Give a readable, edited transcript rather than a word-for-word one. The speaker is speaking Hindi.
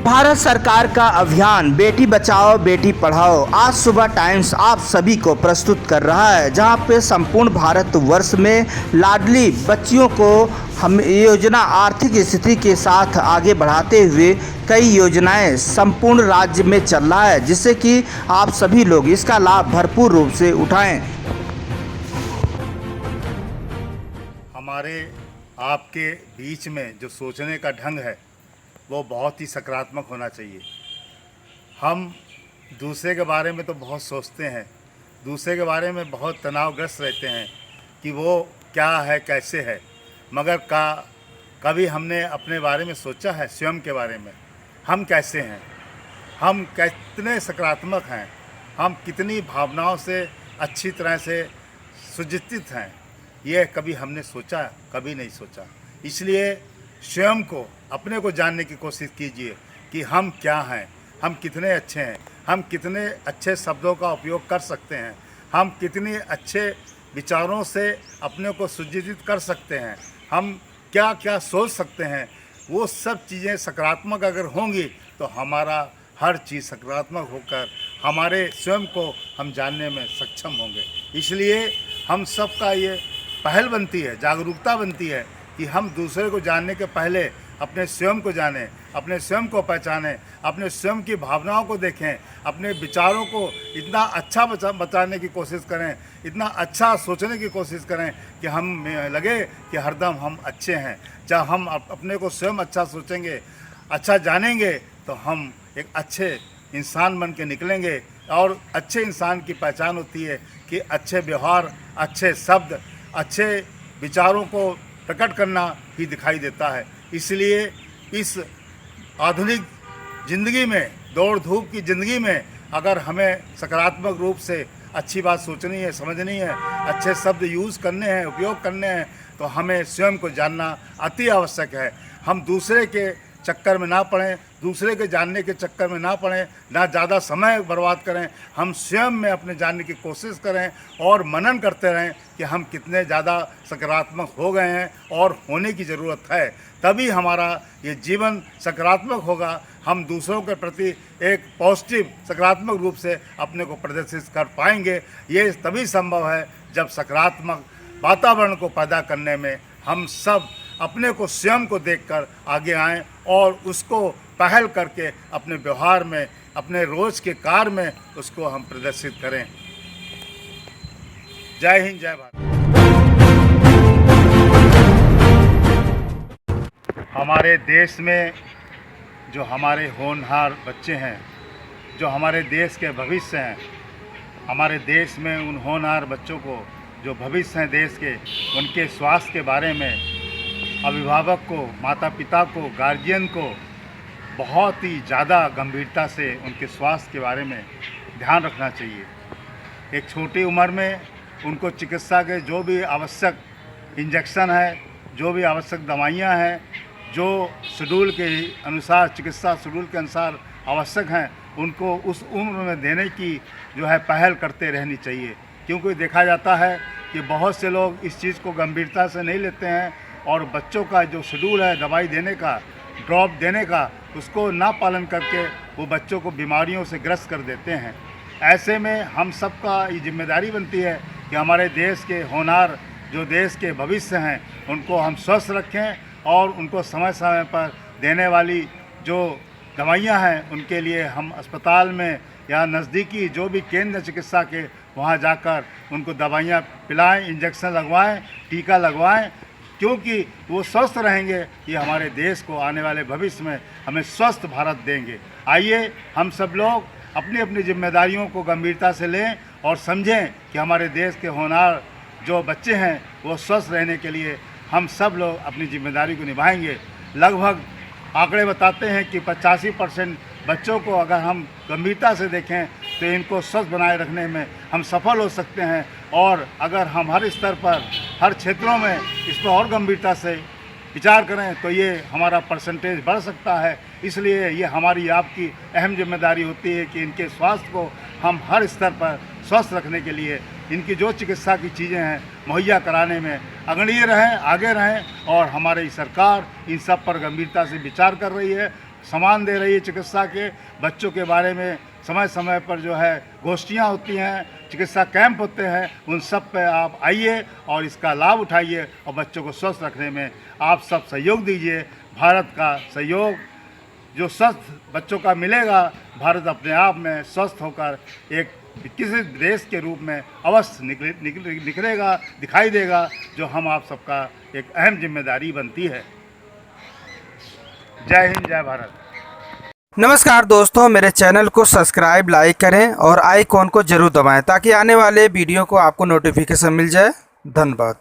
भारत सरकार का अभियान बेटी बचाओ बेटी पढ़ाओ आज सुबह टाइम्स आप सभी को प्रस्तुत कर रहा है, जहां पे संपूर्ण भारत वर्ष में लाडली बच्चियों को हम योजना आर्थिक स्थिति के साथ आगे बढ़ाते हुए कई योजनाएं संपूर्ण राज्य में चल रहा है, जिससे कि आप सभी लोग इसका लाभ भरपूर रूप से उठाएं। हमारे आपके बीच में जो सोचने का ढंग है वो बहुत ही सकारात्मक होना चाहिए। हम दूसरे के बारे में तो बहुत सोचते हैं, दूसरे के बारे में बहुत तनावग्रस्त रहते हैं कि वो क्या है कैसे है, मगर कभी हमने अपने बारे में सोचा है, स्वयं के बारे में हम कैसे हैं, हम कितने सकारात्मक हैं, हम कितनी भावनाओं से अच्छी तरह से सुजित हैं, ये कभी हमने सोचा? कभी नहीं सोचा। इसलिए स्वयं को अपने को जानने की कोशिश कीजिए कि हम क्या हैं, हम कितने अच्छे हैं, हम कितने अच्छे शब्दों का उपयोग कर सकते हैं, हम कितने अच्छे विचारों से अपने को सुजित कर सकते हैं, हम क्या क्या सोच सकते हैं। वो सब चीज़ें सकारात्मक अगर होंगी तो हमारा हर चीज़ सकारात्मक होकर हमारे स्वयं को हम जानने में सक्षम होंगे। इसलिए हम सबका ये पहल बनती है, जागरूकता बनती है कि हम दूसरे को जानने के पहले अपने स्वयं को जानें, अपने स्वयं को पहचानें, अपने स्वयं की भावनाओं को देखें, अपने विचारों को इतना अच्छा बताने की कोशिश करें, इतना अच्छा सोचने की कोशिश करें कि हम लगे कि हरदम हम अच्छे हैं। जब हम अपने को स्वयं अच्छा सोचेंगे, अच्छा जानेंगे, तो हम एक अच्छे इंसान बन के निकलेंगे। और अच्छे इंसान की पहचान होती है कि अच्छे व्यवहार, अच्छे शब्द, अच्छे विचारों को प्रकट करना ही दिखाई देता है। इसलिए इस आधुनिक ज़िंदगी में, दौड़ धूप की ज़िंदगी में अगर हमें सकारात्मक रूप से अच्छी बात सोचनी है, समझनी है, अच्छे शब्द यूज़ करने हैं, उपयोग करने हैं, तो हमें स्वयं को जानना अति आवश्यक है। हम दूसरे के चक्कर में ना पड़ें, दूसरे के जानने के चक्कर में ना पड़ें, ना ज़्यादा समय बर्बाद करें। हम स्वयं में अपने जानने की कोशिश करें और मनन करते रहें कि हम कितने ज़्यादा सकारात्मक हो गए हैं और होने की ज़रूरत है। तभी हमारा ये जीवन सकारात्मक होगा। हम दूसरों के प्रति एक पॉजिटिव सकारात्मक रूप से अपने को प्रदर्शित कर पाएंगे। ये तभी संभव है जब सकारात्मक वातावरण को पैदा करने में हम सब अपने को स्वयं को देखकर आगे आएं और उसको पहल करके अपने व्यवहार में, अपने रोज के कार्य में उसको हम प्रदर्शित करें। जय हिंद, जय भारत। हमारे देश में जो हमारे होनहार बच्चे हैं, जो हमारे देश के भविष्य हैं, हमारे देश में उन होनहार बच्चों को जो भविष्य हैं देश के, उनके स्वास्थ्य के बारे में अभिभावक को, माता पिता को, गार्जियन को बहुत ही ज़्यादा गंभीरता से उनके स्वास्थ्य के बारे में ध्यान रखना चाहिए। एक छोटी उम्र में उनको चिकित्सा के जो भी आवश्यक इंजेक्शन है, जो भी आवश्यक दवाइयाँ हैं, जो शेड्यूल के अनुसार, चिकित्सा शेड्यूल के अनुसार आवश्यक हैं, उनको उस उम्र में देने की जो है पहल करते रहनी चाहिए। क्योंकि देखा जाता है कि बहुत से लोग इस चीज़ को गंभीरता से नहीं लेते हैं और बच्चों का जो शेड्यूल है दवाई देने का, ड्रॉप देने का, उसको ना पालन करके वो बच्चों को बीमारियों से ग्रस्त कर देते हैं। ऐसे में हम सबका ये जिम्मेदारी बनती है कि हमारे देश के होनहार, जो देश के भविष्य हैं, उनको हम स्वस्थ रखें और उनको समय समय पर देने वाली जो दवाइयाँ हैं उनके लिए हम अस्पताल में या नज़दीकी जो भी केंद्र चिकित्सा के, वहाँ जाकर उनको दवाइयाँ पिलाएं, इंजेक्शन लगवाएं, टीका लगवाएं, क्योंकि वो स्वस्थ रहेंगे। ये हमारे देश को आने वाले भविष्य में हमें स्वस्थ भारत देंगे। आइए हम सब लोग अपनी अपनी जिम्मेदारियों को गंभीरता से लें और समझें कि हमारे देश के होनहार जो बच्चे हैं वो स्वस्थ रहने के लिए हम सब लोग अपनी जिम्मेदारी को निभाएंगे। लगभग आंकड़े बताते हैं कि 85% बच्चों को अगर हम गंभीरता से देखें तो इनको स्वस्थ बनाए रखने में हम सफल हो सकते हैं। और अगर हम हर स्तर पर, हर क्षेत्रों में इस पर और गंभीरता से विचार करें तो ये हमारा परसेंटेज बढ़ सकता है। इसलिए ये हमारी आपकी अहम जिम्मेदारी होती है कि इनके स्वास्थ्य को हम हर स्तर पर स्वस्थ रखने के लिए इनकी जो चिकित्सा की चीज़ें हैं मुहैया कराने में अग्रणीय रहें, आगे रहें। और हमारी सरकार इन सब पर गंभीरता से विचार कर रही है सामान दे रही है चिकित्सा के। बच्चों के बारे में समय समय पर जो है गोष्ठियाँ होती हैं, चिकित्सा कैंप होते हैं, उन सब पे आप आइए और इसका लाभ उठाइए और बच्चों को स्वस्थ रखने में आप सब सहयोग दीजिए। भारत का सहयोग जो स्वस्थ बच्चों का मिलेगा, भारत अपने आप में स्वस्थ होकर एक किसी देश के रूप में अवश्य निकलेगा, दिखाई देगा, जो हम आप सबका एक अहम जिम्मेदारी बनती है। जय हिंद, जय भारत। नमस्कार दोस्तों, मेरे चैनल को सब्सक्राइब, लाइक करें और आइकॉन को जरूर दबाएं ताकि आने वाले वीडियो को आपको नोटिफिकेशन मिल जाए। धन्यवाद।